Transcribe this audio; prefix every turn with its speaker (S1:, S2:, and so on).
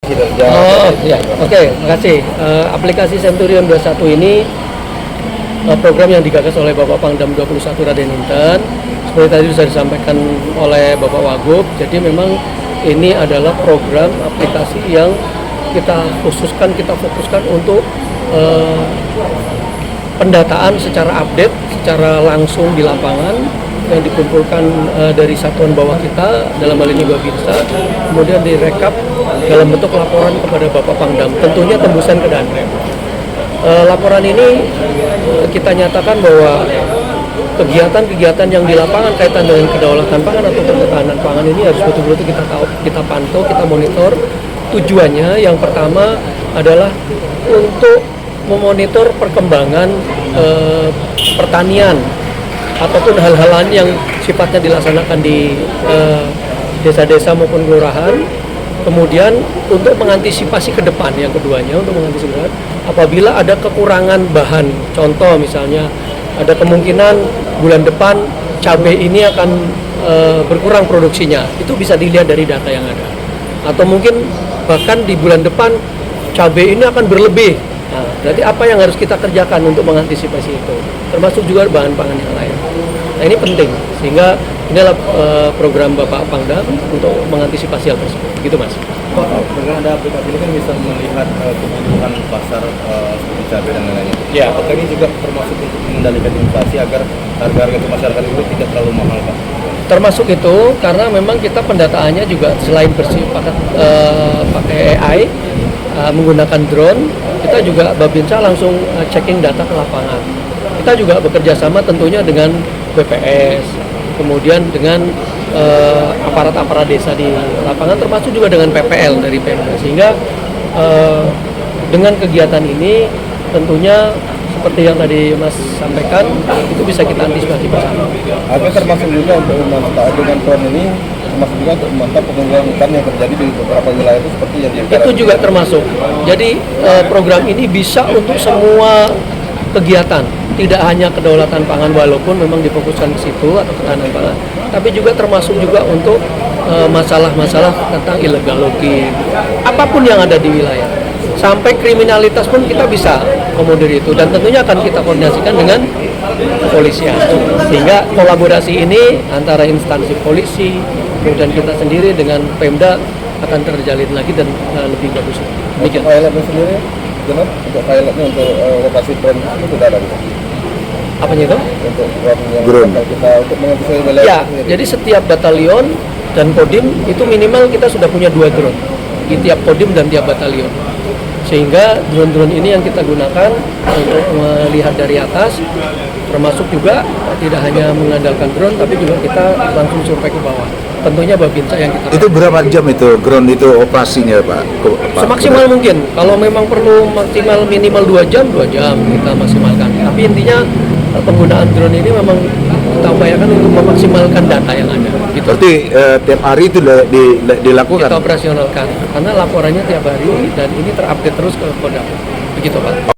S1: Oh ya, oke, makasih. Aplikasi Centurion 21 ini program yang digagas oleh Bapak Pangdam 21 Raden Inten. Seperti tadi sudah disampaikan oleh Bapak Wagub, jadi memang ini adalah program aplikasi yang kita fokuskan untuk pendataan secara update, secara langsung di lapangan yang dikumpulkan dari satuan bawah kita, dalam hal ini Babinsa, kemudian direkap dalam bentuk laporan kepada Bapak Pangdam, tentunya tembusan ke Danrem. Laporan ini kita nyatakan bahwa kegiatan-kegiatan yang di lapangan kaitan dengan kedaulatan pangan atau ketahanan pangan ini harus betul-betul kita pantau, kita monitor. Tujuannya yang pertama adalah untuk memonitor perkembangan pertanian ataupun hal-hal lain yang sifatnya dilaksanakan di desa-desa maupun kelurahan. Kemudian untuk mengantisipasi ke depan, yang keduanya untuk mengantisipasi apabila ada kekurangan bahan, contoh misalnya ada kemungkinan bulan depan cabai ini akan berkurang produksinya, itu bisa dilihat dari data yang ada. Atau mungkin bahkan di bulan depan cabai ini akan berlebih. Nah, berarti apa yang harus kita kerjakan untuk mengantisipasi itu, termasuk juga bahan pangan yang lain. Nah, ini penting, sehingga inilah program Bapak Pangdam untuk mengantisipasi hal tersebut. Gitu, Mas.
S2: Pak, dengan ada aplikasi ini kan bisa melihat kebutuhan pasar seperti cabai dan lain-lainnya.
S1: Ya.
S2: Apakah ini juga termasuk untuk mengendalikan inflasi agar harga-harga ke masyarakat itu tidak terlalu mahal, Pak?
S1: Termasuk itu karena memang kita pendataannya juga selain pakai AI, menggunakan drone, kita juga Babinsa langsung checking data ke lapangan. Kita juga bekerja sama tentunya dengan BPS, kemudian dengan aparat-aparat desa di lapangan, termasuk juga dengan PPL dari Pemda, sehingga dengan kegiatan ini tentunya seperti yang tadi Mas sampaikan, itu bisa kita antisipasi bersama.
S2: Apa termasuk juga untuk memantau dengan drone ini, termasuk juga untuk memantau penggunaan hutan yang terjadi di beberapa wilayah itu seperti yang
S1: itu juga termasuk. Jadi program ini bisa untuk semua kegiatan, tidak hanya kedaulatan pangan walaupun memang difokuskan ke situ atau ketahanan pangan, tapi juga termasuk juga untuk masalah-masalah tentang illegal logging, apapun yang ada di wilayah, sampai kriminalitas pun kita bisa komodir itu, dan tentunya akan kita koordinasikan dengan kepolisian, sehingga kolaborasi ini antara instansi polisi kemudian kita sendiri dengan Pemda akan terjalin lagi dan lebih bagus.
S2: Untuk pilotnya sendiri, benar? Untuk pilotnya untuk lokasi drone itu sudah ada?
S1: Apanya itu?
S2: Untuk drone yang kita untuk mengantisipasi wilayah.
S1: Ya, jadi setiap batalion dan kodim itu minimal kita sudah punya 2 drone di tiap kodim dan tiap batalion. Sehingga drone-drone ini yang kita gunakan untuk melihat dari atas, termasuk juga tidak hanya mengandalkan drone, tapi juga kita langsung survei ke bawah. Tentunya Babinsa yang kita.
S3: Itu berapa jam itu drone itu operasinya, Pak?
S1: Semaksimal mungkin. Kalau memang perlu maksimal minimal 2 jam kita maksimalkan. Tapi intinya penggunaan drone ini memang kita upayakan untuk memaksimalkan data yang ada. Gitu.
S3: Berarti tiap hari itu dilakukan?
S1: Kita operasionalkan karena laporannya tiap hari dan ini terupdate terus ke Kodam. Begitu, Pak.